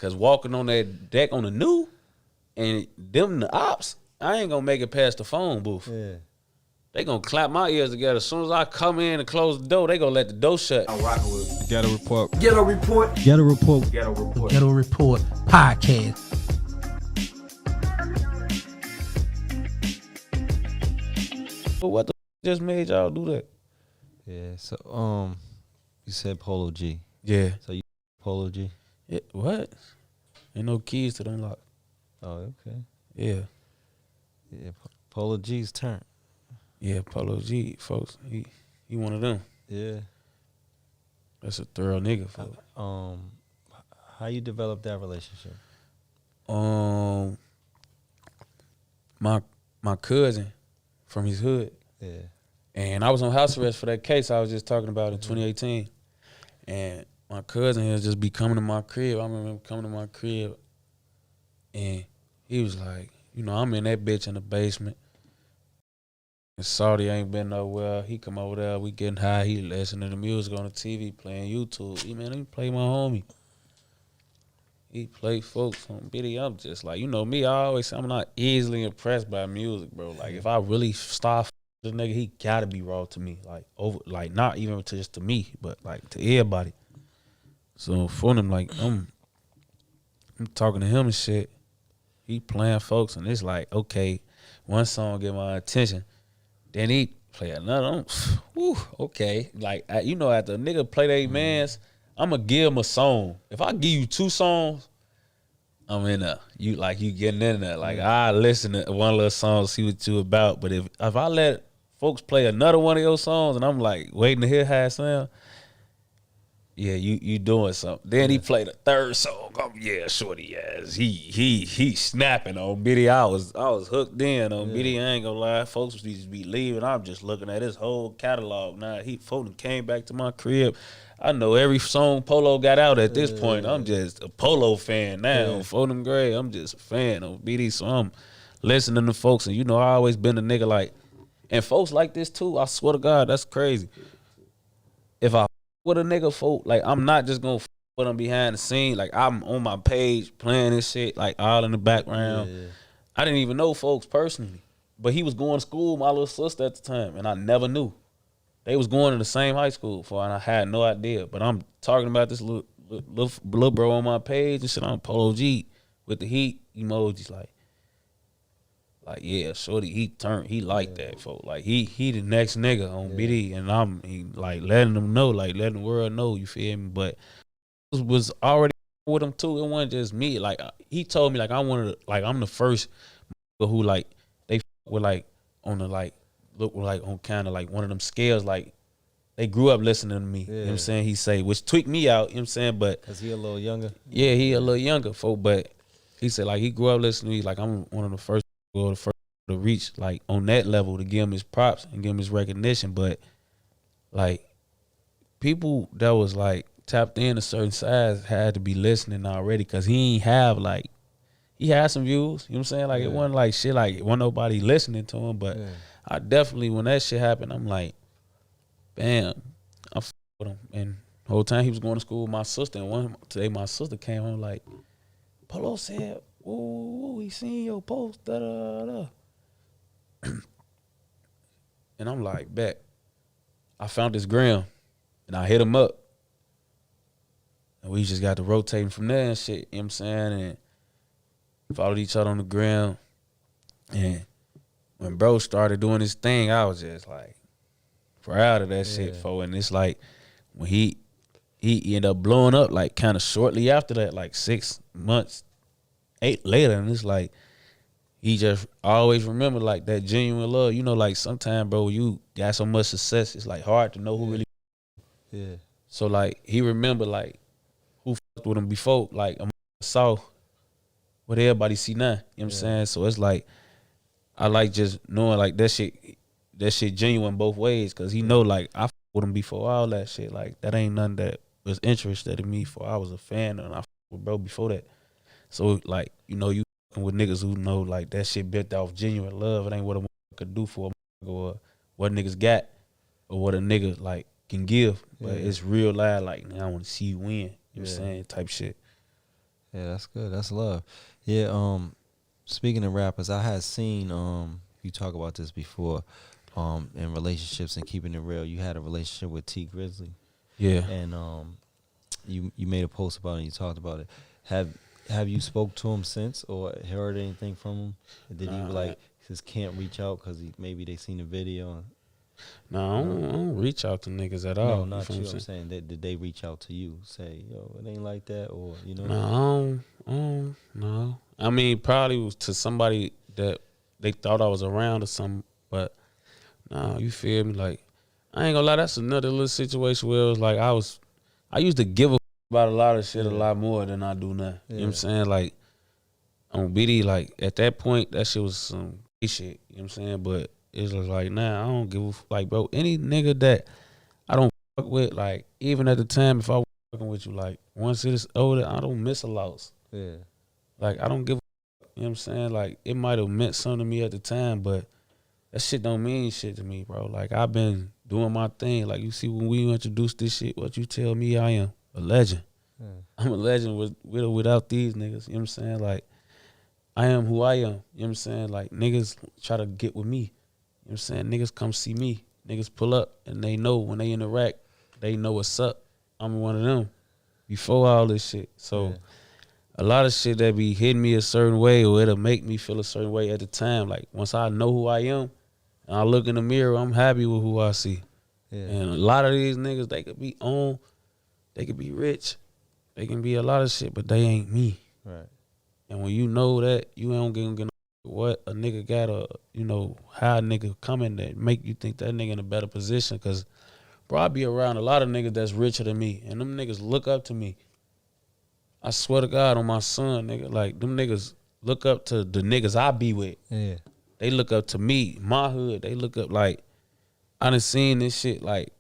Cause walking on that deck on the new, and them the ops, I ain't gonna make it past the phone booth. Yeah. They gonna clap my ears together. As soon as I come in and close the door, they gonna let the door shut. I'm rocking with Ghetto Report. Ghetto Report. Ghetto Report. Ghetto Report. Ghetto Report podcast. But what the just made y'all do that? Yeah. So you said Polo G. Yeah. So you Polo G. Yeah. What? Ain't no keys to the unlock. Oh, okay. Yeah. Yeah. Polo G's turn. Yeah. Polo G, folks. He one of them. Yeah. That's a thorough nigga, folks. How you develop that relationship? My cousin from his hood. Yeah. And I was on house arrest for that case I was just talking about in 2018. And my cousin here just be coming to my crib. I remember him coming to my crib. And he was like, you know, I'm in that bitch in the basement. And Saudi ain't been nowhere. He come over there, we getting high. He listening to music on the TV, playing YouTube. He play my homie. He play folks on video. I'm just like, you know me, I always say I'm not easily impressed by music, bro. Like, if I really start the nigga, he gotta be raw to me. Like not even to just to me, but like to everybody. So for him, like I'm talking to him and shit. He playing folks, and it's like, okay, one song get my attention, then he play another. Whew, okay, like you know, after a nigga play they mans, I'ma give him a song. If I give you 2 songs, I'm in there. You getting in there. Like, I listen to one little song, see what you about. But if I let folks play another one of your songs and I'm like waiting to hear how it sound, yeah, you doing something. Then he played a third song. Oh yeah, shorty ass. He snapping on Biddy. I was hooked in on Biddy. I ain't gonna lie. Folks used to be leaving. I'm just looking at his whole catalog. Now folks came back to my crib. I know every song Polo got out at this point. I'm just a Polo fan now. On Foden Gray, I'm just a fan of BD. So I'm listening to folks, and you know I always been a nigga like, and folks like this too. I swear to God, that's crazy. If I with a nigga, folk, like I'm not just gonna with him behind the scene. Like I'm on my page playing this shit, like all in the background. Yeah. I didn't even know folks personally, but he was going to school with my little sister at the time, and I never knew. They was going to the same high school for, and I had no idea. But I'm talking about this little bro on my page and shit on Polo G with the heat emojis, like yeah, shorty, he like that, folk. Like he the next nigga on BD, and he like letting them know, like letting the world know, you feel me? But was already with him too. It wasn't just me. Like he told me, like I'm the first who like they were like on the like. Look like on kind of like one of them scales, like they grew up listening to me. You know what I'm saying? He say, which tweaked me out, you know what I'm saying? But cause he a little younger. Yeah, he a little younger, folk. But he said like he grew up listening to me, like I'm one of the first to reach like on that level to give him his props and give him his recognition. But like people that was like tapped in a certain size had to be listening already, cause he ain't have like he had some views, you know what I'm saying? Like it wasn't like shit, like it wasn't nobody listening to him, but I definitely, when that shit happened, I'm like, bam, I f with him. And the whole time he was going to school with my sister, and today my sister came home like, Polo said, ooh, he seen your post, da-da-da-da. And I'm like, bet. I found this gram, and I hit him up. And we just got to rotating from there and shit, you know what I'm saying? And followed each other on the gram. And when bro started doing his thing, I was just like proud of that shit, fo. And it's like when he ended up blowing up like kind of shortly after that, like 6 months, 8 later, and it's like he just always remember like that genuine love. You know, like sometimes, bro, you got so much success, it's like hard to know who really. Yeah. So like he remember like who fucked with him before, like I saw what everybody see now. You know what I'm saying? So it's like I like just knowing like that shit genuine both ways, cause he know like I with him before all that shit. Like that ain't nothing that was interested in me for. I was a fan and I with bro before that. So like, you know, you with niggas who know like that shit built off genuine love. It ain't what a could do for a or what niggas got or what a nigga like can give. But it's real loud, like, man, I wanna see you win. You know what I'm saying? Type shit. Yeah, that's good. That's love. Yeah. Speaking of rappers, I had seen you talk about this before. In relationships and keeping it real, you had a relationship with T Grizzly, Yeah. and you made a post about it. And you talked about it. Have you spoke to him since or heard anything from him? Did he like just can't reach out because maybe they seen the video? No, I don't reach out to niggas at all. No, not feel you. what I'm saying did they reach out to you? Say, yo, it ain't like that, or you know? No, no. I mean, probably was to somebody that they thought I was around or something, but no, you feel me? Like, I ain't gonna lie, that's another little situation where it was like I used to give a about a lot of shit a lot more than I do now. You know what I'm saying? Like, on BD, like, at that point, that shit was some shit. You know what I'm saying? But it's just like, nah, I don't give a like, bro, any nigga that I don't fuck with, like, even at the time, if I was fucking with you, like, once it's older, I don't miss a loss. Yeah. Like, I don't give a you know what I'm saying? Like, it might have meant something to me at the time, but that shit don't mean shit to me, bro. Like, I've been doing my thing. Like, you see, when we introduced this shit, what you tell me I am? A legend. Yeah. I'm a legend with or without these niggas. You know what I'm saying? Like, I am who I am. You know what I'm saying? Like, niggas try to get with me. You know what I'm saying? Niggas come see me. Niggas pull up, and they know when they interact, they know what's up. I'm one of them before all this shit. So, a lot of shit that be hitting me a certain way or it'll make me feel a certain way at the time. Like, once I know who I am and I look in the mirror, I'm happy with who I see. Yeah. And a lot of these niggas, they could be on, they could be rich, they can be a lot of shit, but they ain't me. Right. And when you know that, you ain't gonna get what a nigga got or, you know, how a nigga coming that make you think that nigga in a better position. Cause, bro, I be around a lot of niggas that's richer than me. And them niggas look up to me. I swear to God on my son, nigga. Like, them niggas look up to the niggas I be with. Yeah. They look up to me, my hood. They look up like, I done seen this shit. Like,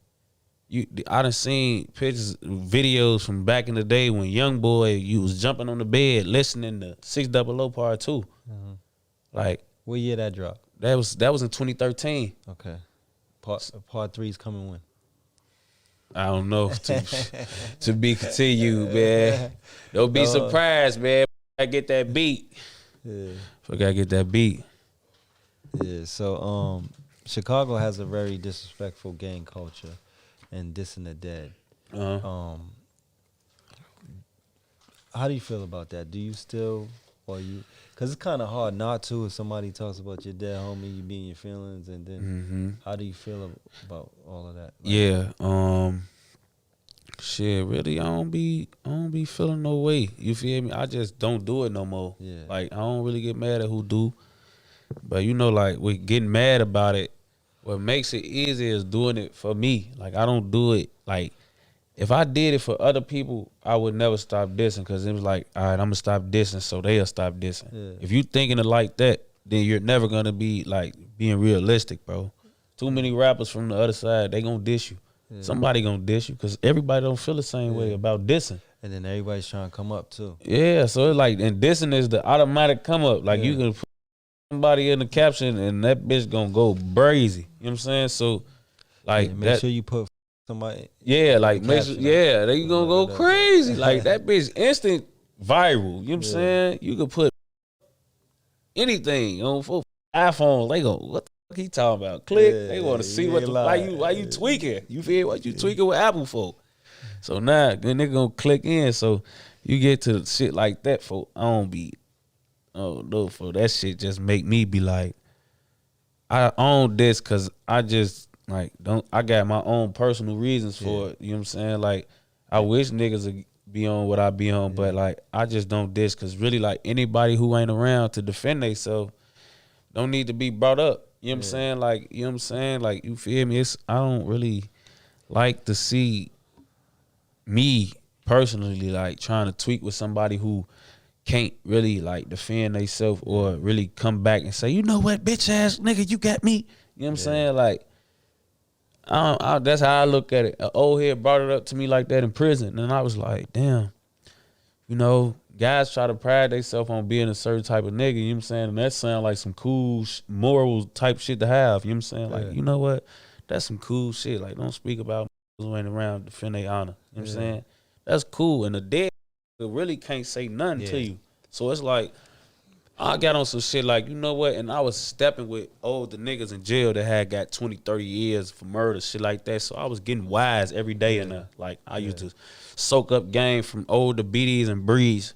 I done seen pictures, videos from back in the day when young boy, you was jumping on the bed listening to 600 Part 2. Mm-hmm. Like, what year that dropped? that was in 2013. Okay. Part 3's coming when? I don't know. To be continued, man. Don't be surprised, man. I get that beat. Yeah. Forgot to get that beat. Yeah. So Chicago has a very disrespectful gang culture and dissing the dead. Uh-huh. How do you feel about that? Do you still or you? Because it's kind of hard not to if somebody talks about your dead homie, you be in your feelings, and then how do you feel about all of that? Like, yeah. Shit, really, I don't be feeling no way. You feel me? I just don't do it no more. Yeah. Like, I don't really get mad at who do. But you know, like, with getting mad about it, what makes it easy is doing it for me. Like, I don't do it like, if I did it for other people, I would never stop dissing because it was like, all right, I'm going to stop dissing so they'll stop dissing. Yeah. If you thinking it like that, then you're never going to be, like, being realistic, bro. Too many rappers from the other side, they going to diss you. Yeah. Somebody going to diss you because everybody don't feel the same way about dissing. And then everybody's trying to come up, too. Yeah, so it's like, and dissing is the automatic come up. Like, you can put somebody in the caption and that bitch going to go crazy. You know what I'm saying? So, like, make sure you put somebody. Yeah, like, make sure, they gonna go crazy. Like, that bitch instant viral. You know what I'm saying? You could put anything on for iPhone. They go, what the fuck he talking about? Click. They want to see what the why you tweaking. You feel what you tweaking with Apple for? So now, then they gonna click in. So you get to shit like that, for I don't know, for that shit just make me be like, I own this because I just. Like, I got my own personal reasons for it. You know what I'm saying? Like, I wish niggas would be on what I be on, but, like, I just don't diss because really, like, anybody who ain't around to defend themselves don't need to be brought up. You know what I'm saying? Like, you know what I'm saying? Like, you feel me? I don't really like to see me personally, like, trying to tweak with somebody who can't really, like, defend themselves or really come back and say, you know what, bitch ass nigga, you got me. You know what I'm saying? Like, that's how I look at it. An old head brought it up to me like that in prison, and I was like, damn, you know, guys try to pride themselves on being a certain type of nigga, you know what I'm saying? And that sound like some cool moral type shit to have, you know what I'm saying? Like, you know what? That's some cool shit. Like, don't speak about who ain't around to defend their honor, you know what I'm saying? That's cool. And the dead really can't say nothing to Yeah. you. So it's like, I got on some shit like, you know what? And I was stepping with older niggas in jail that had got 20, 30 years for murder, shit like that. So I was getting wise every day in there. Like, I used to soak up game from older BDs and breeds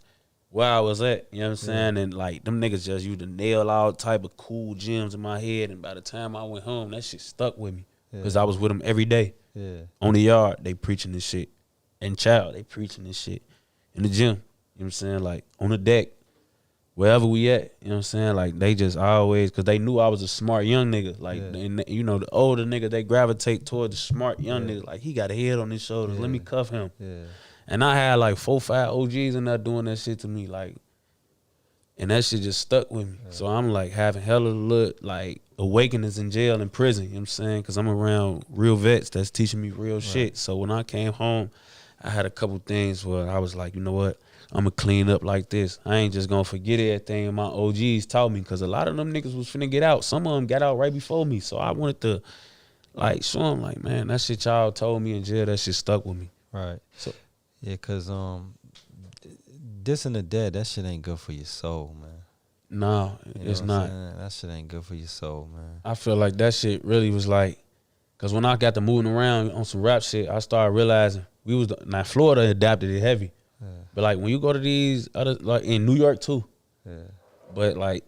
where I was at, you know what I'm saying? And like, them niggas just used to nail all type of cool gems in my head. And by the time I went home, that shit stuck with me. Because I was with them every day. Yeah. On the yard, they preaching this shit. In child, they preaching this shit. In the gym, you know what I'm saying? Like, on the deck. Wherever we at, you know what I'm saying? Like, they just always, because they knew I was a smart young nigga. Like, and, you know, the older nigga, they gravitate toward the smart young nigga. Like, he got a head on his shoulders. Let me cuff him. Yeah. And I had like 4, 5 OGs in there doing that shit to me. Like, and that shit just stuck with me. So I'm like having hella look, like, awakenings in jail and prison, you know what I'm saying? Because I'm around real vets that's teaching me real shit. So when I came home, I had a couple things where I was like, you know what? I'm going to clean up like this. I ain't just going to forget everything my OGs taught me, because a lot of them niggas was finna get out. Some of them got out right before me. So I wanted to, like, show them, like, man, that shit y'all told me in jail, that shit stuck with me. Right. So Yeah, because dissing the dead, that shit ain't good for your soul, man. no, You know it's what I'm not. saying? That shit ain't good for your soul, man. I feel like that shit really was like, because when I got to moving around on some rap shit, I started realizing now Florida adapted it heavy. But like when you go to these other, like in New York too, but like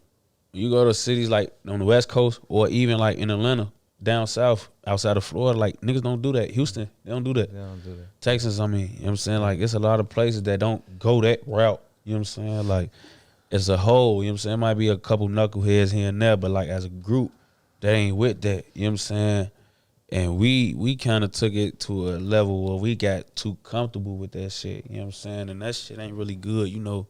when you go to cities like on the West Coast or even like in Atlanta, down south, outside of Florida, like niggas don't do that. Houston, they don't do that. They don't do that. Texas, I mean, you know what I'm saying? Like it's a lot of places that don't go that route. You know what I'm saying? Like as a whole, you know what I'm saying? It might be a couple knuckleheads here and there, but like as a group, that ain't with that. You know what I'm saying? And we kind of took it to a level where we got too comfortable with that shit. You know what I'm saying? And that shit ain't really good, you know,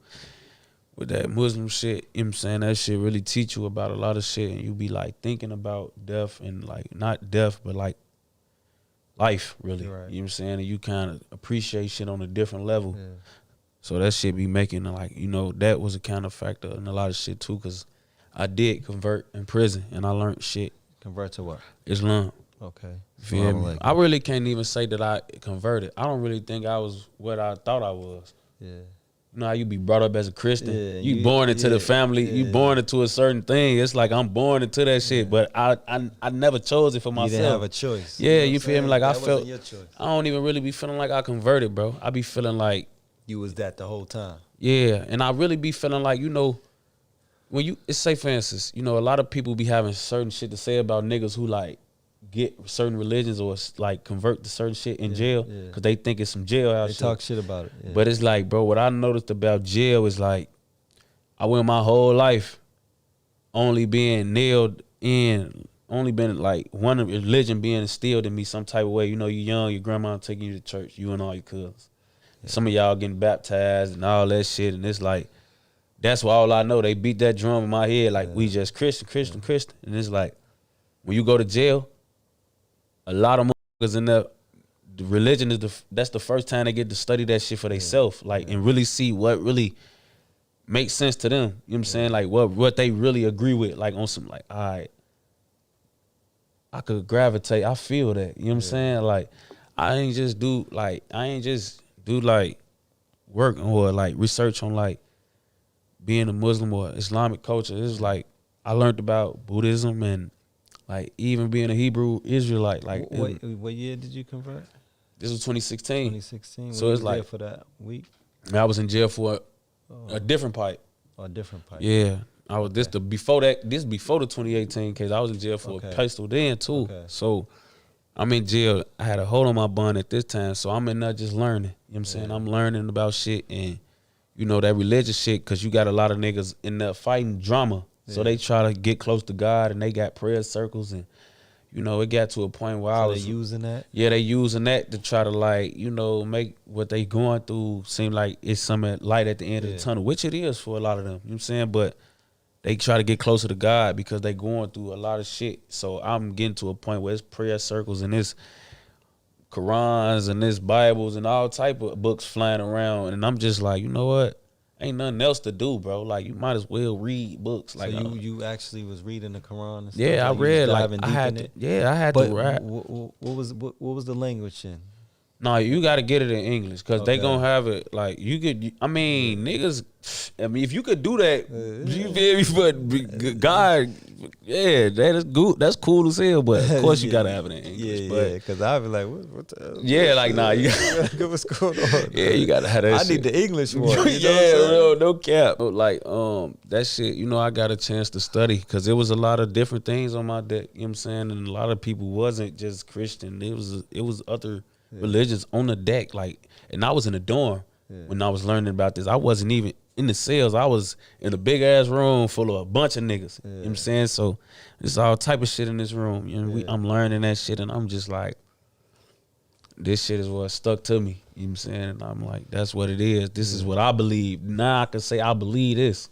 with that Muslim shit. You know what I'm saying? That shit really teach you about a lot of shit. And you be like thinking about death and like not death, but like life, really. Right. You know what I'm saying? And you kind of appreciate shit on a different level. Yeah. So that shit be making, like, you know, that was a kind of factor in a lot of shit too, because I did convert in prison and I learned shit. Convert to what? Islam. Okay. Feel me? I really can't even say that I converted. I don't really think I was what I thought I was. Yeah. You know how you be brought up as a Christian? Yeah, you born into the family. Yeah. You born into a certain thing. It's like I'm born into that shit, but I never chose it for myself. You didn't have a choice. Yeah, you know feel me? Like that I felt. wasn't your choice. I don't even really be feeling like I converted, bro. I be feeling like You was that the whole time. yeah, and I really be feeling like, you know, when you, it's say for instance, you know, a lot of people be having certain shit to say about niggas who like get certain religions or like convert to certain shit in jail because they think it's some jailhouse shit. They talk shit about it. Yeah. But it's like, bro, what I noticed about jail is like, I went my whole life only being nailed in, only been like one religion being instilled in me some type of way. You know, you young, your grandma taking you to church, you and all your cousins. Yeah. Some of y'all getting baptized and all that shit, and it's like, that's what all I know. They beat that drum in my head like we just Christian. And it's like, when you go to jail, a lot of motherfuckers in there, the religion is that's the first time they get to study that shit for themselves, like, and really see what really makes sense to them. You know what I'm saying? Like what they really agree with, like on some like, all right, I could gravitate. I feel that. You know what I'm saying? Like I ain't just do like work or like research on like being a Muslim or Islamic culture. It's like I learned about Buddhism and like even being a Hebrew Israelite. Like what year did you convert? This was 2016. 2016. So it's like for that week. I was in jail for a different pipe. Oh, a different pipe. Yeah, I was before the 2018 case. I was in jail for a pistol then too. Okay. So I'm in jail. I had a hold on my bun at this time, so I'm in there just learning. You know what I'm saying? I'm learning about shit and you know that religious shit, because you got a lot of niggas in there fighting drama. So they try to get close to God and they got prayer circles, and you know it got to a point where I was using that. Yeah, they using that to try to like, you know, make what they going through seem like it's some light at the end of the tunnel, which it is for a lot of them. You know what I'm saying? But they try to get closer to God because they going through a lot of shit. So I'm getting to a point where it's prayer circles and it's Qurans and this Bibles and all type of books flying around, and I'm just like, you know what? Ain't nothing else to do, bro. Like you might as well read books. Like so you actually was reading the Quran and stuff? Yeah, like I read. Like I had to. Yeah, I had to read. What was the language in? No, you got to get it in English because they Okay. gonna have it like you could. I mean, niggas. I mean, if you could do that, you feel me? But God, yeah, that is good. That's cool as hell. But of course, you gotta have it in English. Yeah, but because I'd be like, what the hell? yeah, like nah, you What's going on? yeah, you gotta have that. I shit. need the English one. You know Yeah, what I'm saying? real, no cap. But like, that shit, you know, I got a chance to study because there was a lot of different things on my deck. You know what I'm saying? And a lot of people wasn't just Christian. It was other religions on the deck. Like, and I was in the dorm when I was learning about this. I wasn't even in the cells. I was in a big ass room full of a bunch of niggas. You know what I'm saying? So there's all type of shit in this room. You know, I'm learning that shit, and I'm just like, this shit is what stuck to me. You know what I'm saying? And I'm like, that's what it is. This is what I believe. Now I can say I believe this.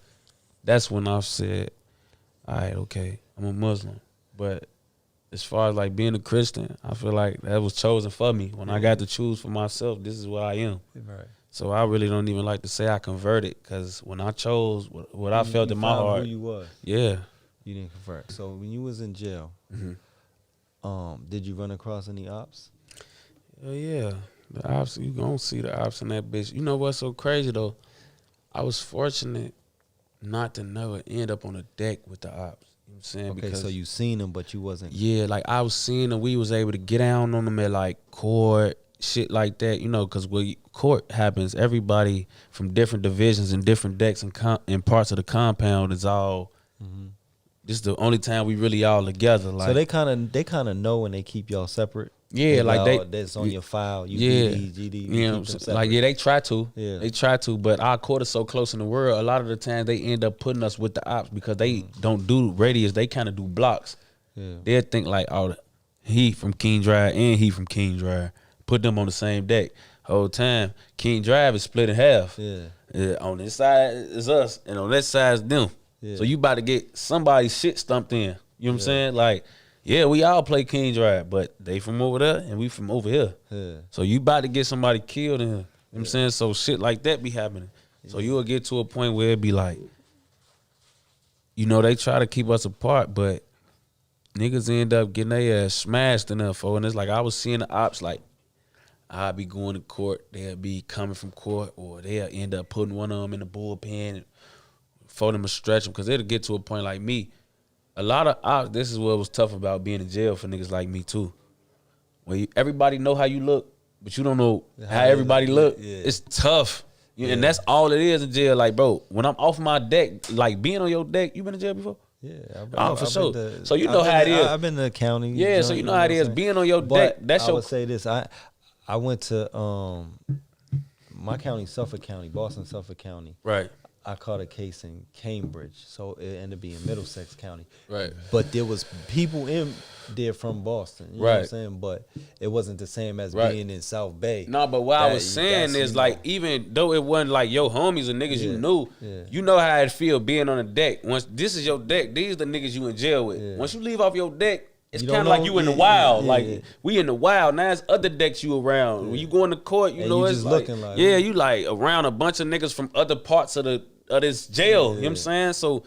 That's when I said, all right, okay, I'm a Muslim. But as far as like being a Christian, I feel like that was chosen for me. When I got to choose for myself, this is what I am. Right. So I really don't even like to say I converted because when I chose what I felt in my heart. Who you was. Yeah. You didn't convert. So when you was in jail, did you run across any ops? Hell yeah. The ops, you gonna see the ops in that bitch. You know what's so crazy though? I was fortunate not to never end up on a deck with the ops. You know what I'm saying? Okay, because so you seen them, but you wasn't. yeah, like I was seeing them. We was able to get down on them at like court, shit like that. You know, because when court happens, everybody from different divisions and different decks and parts of the compound is all. This is the only time we really all together. Like, So they kind of know when they keep y'all separate. yeah, like that's on your file. You yeah, GD, you know, keep what I'm them saying? separate. Like yeah, they try to, Yeah. they try to, but our court is so close in the world. A lot of the time they end up putting us with the ops because they don't do radius. They kind of do blocks. Yeah. They'll think like, oh, he from King Drive and he from King Drive. Put them on the same deck. Whole time, King Drive is split in half. Yeah. On this side is us, and on that side is them. Yeah. So you about to get somebody's shit stumped in. You know what I'm saying? Like, yeah, we all play King Drive, but they from over there and we from over here. Yeah. So you about to get somebody killed in here. You know what I'm saying? So shit like that be happening. So you'll get to a point where it be like, you know, they try to keep us apart, but niggas end up getting their ass smashed in there for. And it's like I was seeing the ops like, I'll be going to court, they'll be coming from court, or they'll end up putting one of them in the bullpen for them to stretch them, because it'll get to a point like me. A lot of ops, this is what was tough about being in jail for niggas like me too. When everybody know how you look, but you don't know how everybody look, it's tough. And that's all it is in jail. Like, bro, when I'm off my deck, like being on your deck, you been in jail before? Yeah, for sure. So you know how it is. I've been to the county. Yeah, so you know how it is. Being on your deck, that's I your. would say this. I went to my county, Suffolk County, Boston, Suffolk County. Right. I caught a case in Cambridge, so it ended up being Middlesex County. Right. But there was people in there from Boston. You know what I'm saying? But it wasn't the same as being in South Bay. No, but what I was saying is like, even though it wasn't like your homies or niggas you knew, Yeah. you know how it feel being on the deck. Once this is your deck, these the niggas you in jail with. Yeah. Once you leave off your deck, it's You kind of don't like know- you in the yeah, wild. yeah, like yeah. we in the wild. Now it's other decks you around. When you go into court, you And know you it's just like, looking like, yeah, you like around a bunch of niggas from other parts of this jail. You know what I'm saying? So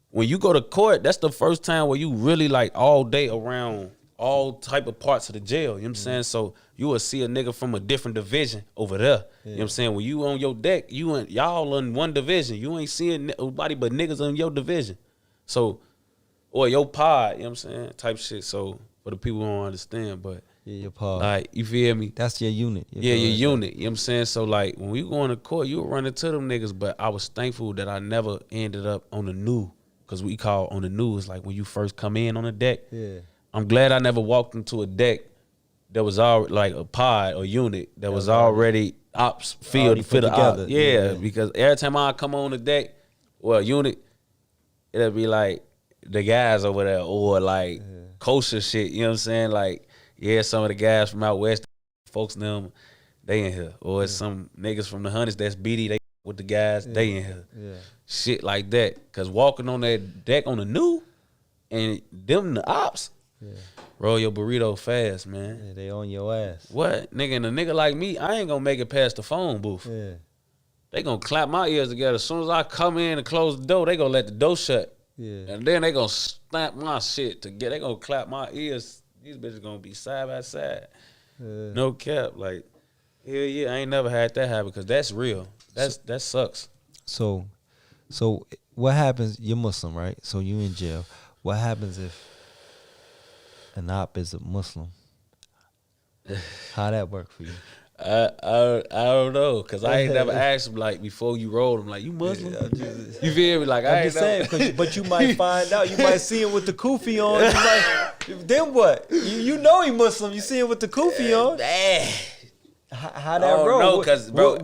when you go to court, that's the first time where you really like all day around all type of parts of the jail. You know what I'm saying? So you will see a nigga from a different division over there. You know what I'm saying? When you on your deck, y'all in one division. You ain't seeing nobody but niggas in your division. So, or your pod, you know what I'm saying? Type shit. So for the people who don't understand, but your pod. like, you feel me? That's your unit. Yeah, your unit. You know what I'm saying? So like when we go into court, you were running to them niggas, but I was thankful that I never ended up on the new, because we call on the new is like when you first come in on the deck. Yeah. I'm glad I never walked into a deck that was already like a pod or unit that was already ops field for the together. ops. Yeah, because every time I come on the deck, well, unit, it'll be like the guys over there or like kosher shit. You know what I'm saying? Like, yeah, some of the guys from out west, folks them, they in here. Or it's some niggas from the hundreds that's beady, they with the guys, they in here. Yeah. Shit like that. Cause walking on that deck on the new and them the ops, roll your burrito fast, man. Yeah, they on your ass. What? Nigga, and a nigga like me, I ain't gonna make it past the phone booth. Yeah. They gonna clap my ears together. As soon as I come in and close the door, they gonna let the door shut. Yeah. And then they gonna snap my shit together. They gonna clap my ears. These bitches gonna be side by side. No cap. Like, Hell yeah, I ain't never had that happen because that's real. That sucks. So what happens? You're Muslim, right? So you in jail. What happens if an op is a Muslim? How that work for you? I don't know because I ain't never asked him like before you rolled him like you Muslim. You feel me? Like I I'm ain't just saying, but you might find out. You might see him with the kufi on. You might, then what? You know he Muslim. You see him with the kufi on. How that roll? No, because bro,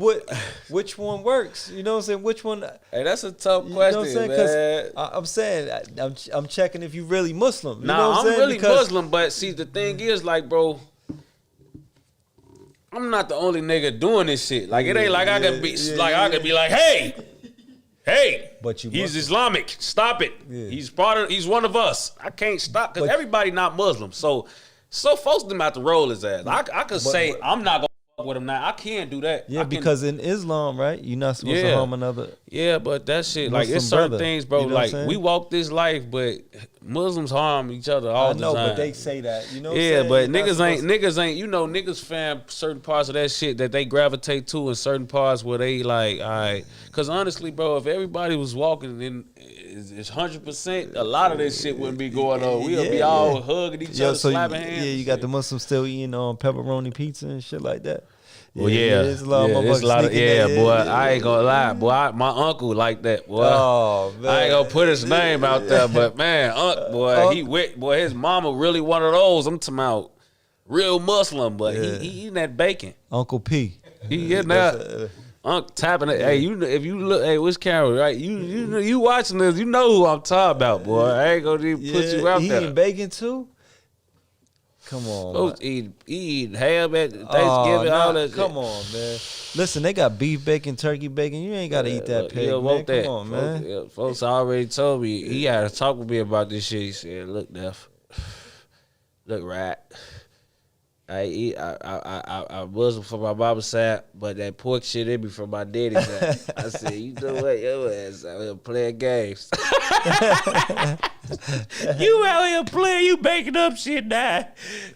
which one works? You know what I'm saying? Which one? Hey, that's a tough question, you know what I'm saying? I'm saying I'm checking if you really Muslim. You know what I'm saying? really Muslim, but see the thing is like, bro, I'm not the only nigga doing this shit. Like it ain't like I could be I could be like, hey, but he's Islamic. Stop it. Yeah. He's one of us. I can't stop because everybody not Muslim. So folks them out to roll his ass. I could say I'm not gonna fuck with him now. I can't do that. Yeah, because in Islam, right, you're not supposed to harm another. Yeah, but that shit, Muslim like it's certain brother. things, bro. You know like we walk this life, but Muslims harm each other all the time. I know, but they say that. You know what I'm yeah, saying? but niggas ain't. You know, niggas find certain parts of that shit that they gravitate to, and certain parts where they like, all right. Because honestly, bro, if everybody was walking in, it's 100%. A lot of this shit wouldn't be going on. We'll be all hugging each other, slapping hands. Yeah, you got the Muslims still eating pepperoni pizza and shit like that. Well, there's a lot of boy. I ain't gonna lie, boy. My uncle like that, boy. Oh man, I ain't gonna put his name out there, but man, boy, his mama really one of those. I'm talking about real Muslim, but he eating that bacon. Uncle P. He in there. Unc tapping it. Hey, if you look, hey, which camera, right? You watching this? You know who I'm talking about, boy. I ain't gonna even put you out there. He eating bacon too. Come on, folks eat ham at Thanksgiving, all that shit. Come on, man. Listen, they got beef bacon, turkey bacon. You ain't gotta eat that pig, man. Come on, man. Folks already told me. He had to talk with me about this shit. He said, "Look, Neff, look, rat. I Muslim from my mama's side, but that pork shit in me from my daddy's side." I said, "You know what? Your ass out here playing games. You out here playing. You making up shit now.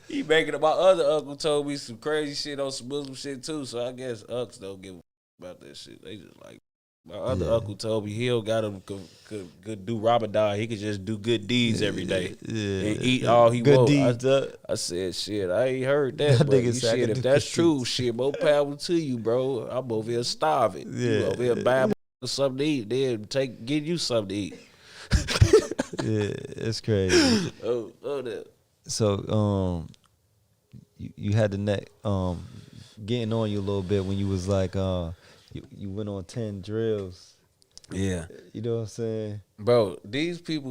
You making up." My other uncle told me some crazy shit on some Muslim shit too. So I guess unks don't give a about that shit. They just like. My other uncle told me he don't got him could do Ramadan. He could just do good deeds every day and eat all he wants. I said, shit, I ain't heard that. But you shit, if that's true, shit, more power to you, bro. I'm over here starving. You over here buying something to eat. Then get you something to eat. Yeah, it's crazy. No. So, you had the neck getting on you a little bit when you was like You went on 10 drills. Yeah. You know what I'm saying? Bro, these people